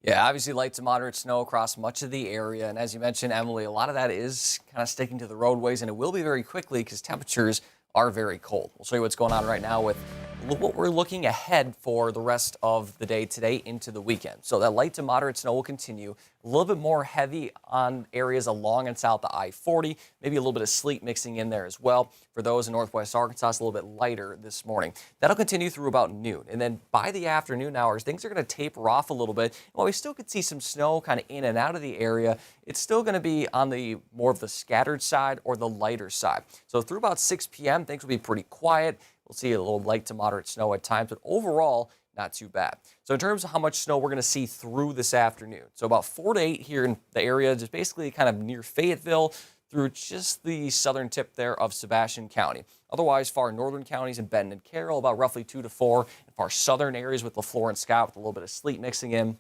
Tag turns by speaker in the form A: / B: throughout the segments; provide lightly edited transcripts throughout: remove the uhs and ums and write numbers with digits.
A: Yeah, obviously light to moderate snow across much of the area. And as you mentioned, Emily, a lot of that is kind of sticking to the roadways, and it will be very quickly because temperatures are very cold. We'll show you what's going on right now with what we're looking ahead for the rest of the day today into the weekend. So that light to moderate snow will continue. A little bit more heavy on areas along and south of I-40, maybe a little bit of sleet mixing in there as well. For those in northwest Arkansas, it's a little bit lighter this morning. That'll continue through about noon. And then by the afternoon hours, things are going to taper off a little bit. While we still could see some snow kind of in and out of the area, it's still going to be on the more of the scattered side or the lighter side. So through about 6 p.m., things will be pretty quiet. We'll see a little light to moderate snow at times, but overall, not too bad. So in terms of how much snow we're going to see through this afternoon, so about 4 to 8 here in the area, just basically kind of near Fayetteville through just the southern tip there of Sebastian County. Otherwise, far northern counties and Benton and Carroll, about roughly 2 to 4. And far southern areas with LaFleur and Scott with a little bit of sleet mixing in,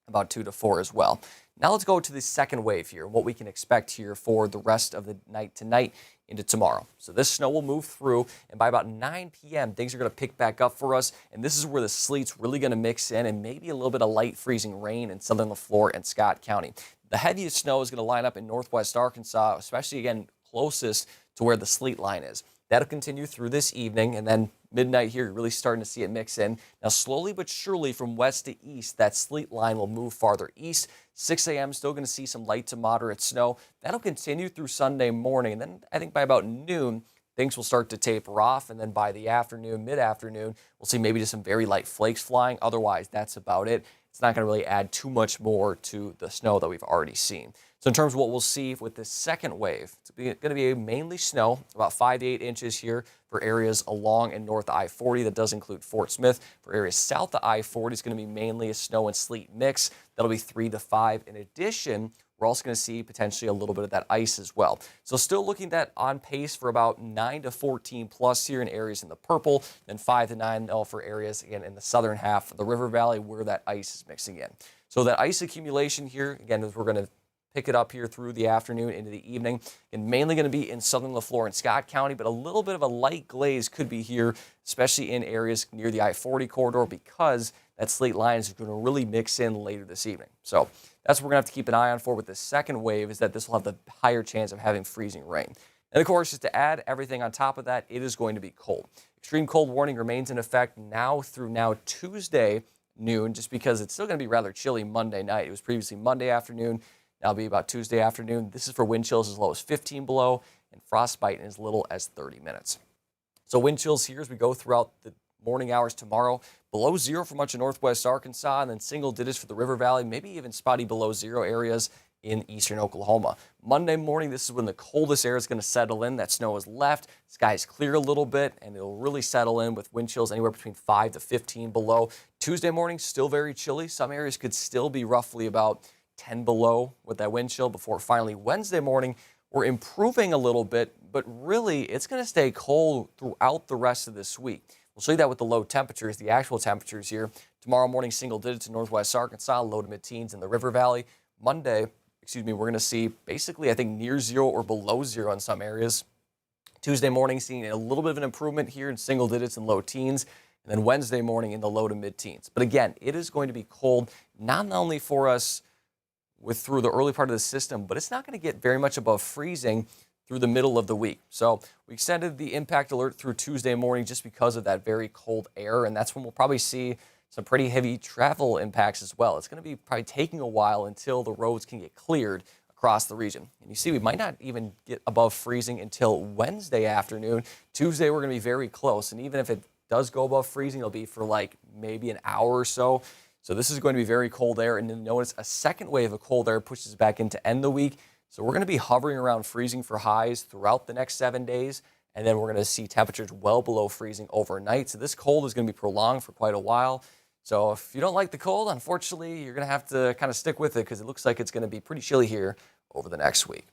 A: about 2 to 4 as well. Now let's go to the second wave here, what we can expect here for the rest of the night tonight into tomorrow. So this snow will move through, and by about 9 p.m., things are going to pick back up for us, and this is where the sleet's really going to mix in and maybe a little bit of light freezing rain in southern LaFleur and Scott County. The heaviest snow is going to line up in northwest Arkansas, especially, again, closest to where the sleet line is. That'll continue through this evening, and then midnight here, you're really starting to see it mix in. Now, slowly but surely from west to east, that sleet line will move farther east. 6 a.m., still going to see some light to moderate snow. That'll continue through Sunday morning, and then I think by about noon, things will start to taper off, and then by the afternoon, mid-afternoon, we'll see maybe just some very light flakes flying. Otherwise, that's about it. It's not going to really add too much more to the snow that we've already seen. So in terms of what we'll see with this second wave, it's going to be mainly snow, about 5 to 8 inches here for areas along and north of I-40. That does include Fort Smith. For areas south of I-40, it's going to be mainly a snow and sleet mix. That'll be 3 to 5. In addition, we're also going to see potentially a little bit of that ice as well. So still looking at on pace for about 9 to 14 plus here in areas in the purple, then 5 to 9 for areas, again, in the southern half of the river valley where that ice is mixing in. So that ice accumulation here, again, as we're going to pick it up here through the afternoon into the evening, and mainly going to be in southern LaFleur and Scott County, but a little bit of a light glaze could be here, especially in areas near the I-40 corridor, because that sleet line is going to really mix in later this evening. So that's what we're going to have to keep an eye on for with this second wave, is that this will have the higher chance of having freezing rain. And of course, just to add everything on top of that, it is going to be cold. Extreme cold warning remains in effect now through Tuesday noon, just because it's still going to be rather chilly Monday night. It was previously Monday afternoon. Now it'll be about Tuesday afternoon. This is for wind chills as low as 15 below and frostbite in as little as 30 minutes. So wind chills here as we go throughout the morning hours tomorrow. Below zero for much of northwest Arkansas, and then single digits for the river valley, maybe even spotty below zero areas in eastern Oklahoma. Monday morning, this is when the coldest air is going to settle in. That snow is left. Skies clear a little bit, and it'll really settle in with wind chills anywhere between 5 to 15 below. Tuesday morning, still very chilly. Some areas could still be roughly about 10 below with that wind chill before finally Wednesday morning, we're improving a little bit, but really it's going to stay cold throughout the rest of this week. We'll show you that with the low temperatures, the actual temperatures here. Tomorrow morning, single digits in northwest Arkansas, low to mid-teens in the river valley. Monday, we're going to see basically, I think, near zero or below zero in some areas. Tuesday morning, seeing a little bit of an improvement here in single digits and low teens. And then Wednesday morning in the low to mid-teens. But again, it is going to be cold, not only for us through the early part of the system, but it's not going to get very much above freezing through the middle of the week. So we extended the impact alert through Tuesday morning just because of that very cold air, and that's when we'll probably see some pretty heavy travel impacts as well. It's going to be probably taking a while until the roads can get cleared across the region. And you see, we might not even get above freezing until Wednesday afternoon. Tuesday, we're going to be very close, and even if it does go above freezing, it'll be for like maybe an hour or so. So this is going to be very cold air, and then notice a second wave of cold air pushes back into end the week. So we're going to be hovering around freezing for highs throughout the next 7 days, and then we're going to see temperatures well below freezing overnight. So this cold is going to be prolonged for quite a while. So if you don't like the cold, unfortunately, you're going to have to kind of stick with it because it looks like it's going to be pretty chilly here over the next week.